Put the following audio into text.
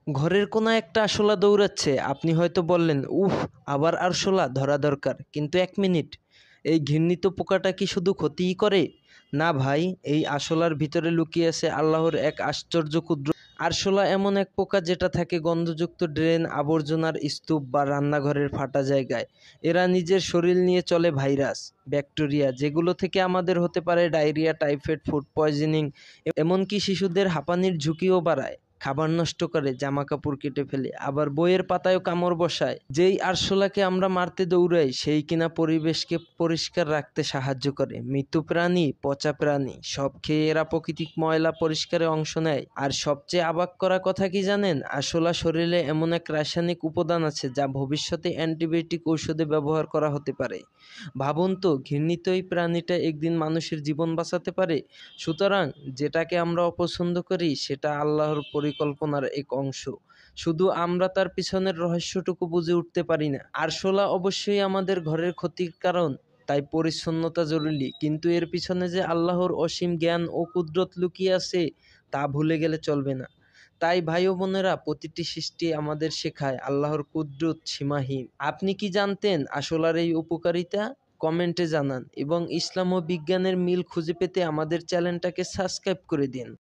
ঘরের কোনো একটা আরশোলা দৌড়াচ্ছে, আপনি হয়তো বললেন, উফ, আবার আরশোলা ধরা দরকার। কিন্তু 1 মিনিট, এই ঘৃণিত পোকাটা কি শুধু ক্ষতিই করে? না ভাই, এই আরশোলার ভিতরে লুকিয়ে আছে আল্লাহর এক আশ্চর্য কুদরত। আরশোলা এমন এক পোকা যেটা থাকে গন্ধযুক্ত ড্রেন, আবর্জনার স্তূপ বা রান্নাঘরের ফাটা জায়গায়। এরা নিজের শরীর নিয়ে চলে ভাইরাস, ব্যাকটেরিয়া, যেগুলো থেকে আমাদের হতে পারে ডায়রিয়া, টাইফয়েড, ফুড পয়জনিং, এমনকি শিশুদের হাঁপানির ঝুঁকিও বাড়ায়। খাবার নষ্ট করে, জামা কাপড় কেটে ফেলে, আবার বইয়ের পাতায়ও কামড় বসায়। যেই আরশোলাকে আমরা মারতে দৌড়াই, সেই কিনা পরিবেশকে পরিষ্কার রাখতে সাহায্য করে। মৃত প্রাণী, পচা প্রাণী সব খেয়ে এরা প্রাকৃতিক ময়লা পরিষ্কারে অংশ নেয়। আর সবচেয়ে অবাক করা কথা কি জানেন? আরশোলা শরীরে এমন এক রাসায়নিক উপাদান আছে যা ভবিষ্যতে অ্যান্টিবায়োটিক ঔষধে ব্যবহার করা হতে পারে। ভাবুন তো, ঘৃণিত এই প্রাণীটা একদিন মানুষের জীবন বাঁচাতে পারে। সুতরাং যেটাকে আমরা অপছন্দ করি সেটা আল্লাহর পরিকল্পনার এক অংশ, শুধু আমরা তার পিছনের রহস্যটুকু বুঝে উঠতে পারি না। আরশোলা অবশ্যই আমাদের ঘরের ক্ষতির কারণ, তাই পরিচ্ছন্নতা জরুরি, কিন্তু এর পিছনে যে আল্লাহর অসীম জ্ঞান ও কুদরত লুকিয়ে আছে তা ভুলে গেলে চলবে না। তাই ভাই ও বোনেরা, প্রতিটি সৃষ্টি আমাদের শেখায় আল্লাহর কুদরত সীমাহীন। আপনি কি জানতেন আরশোলার এই উপকারিতা? কমেন্টে জানান এবং ইসলাম ও বিজ্ঞানের মিল খুঁজে পেতে আমাদের চ্যানেলটাকে সাবস্ক্রাইব করে দিন।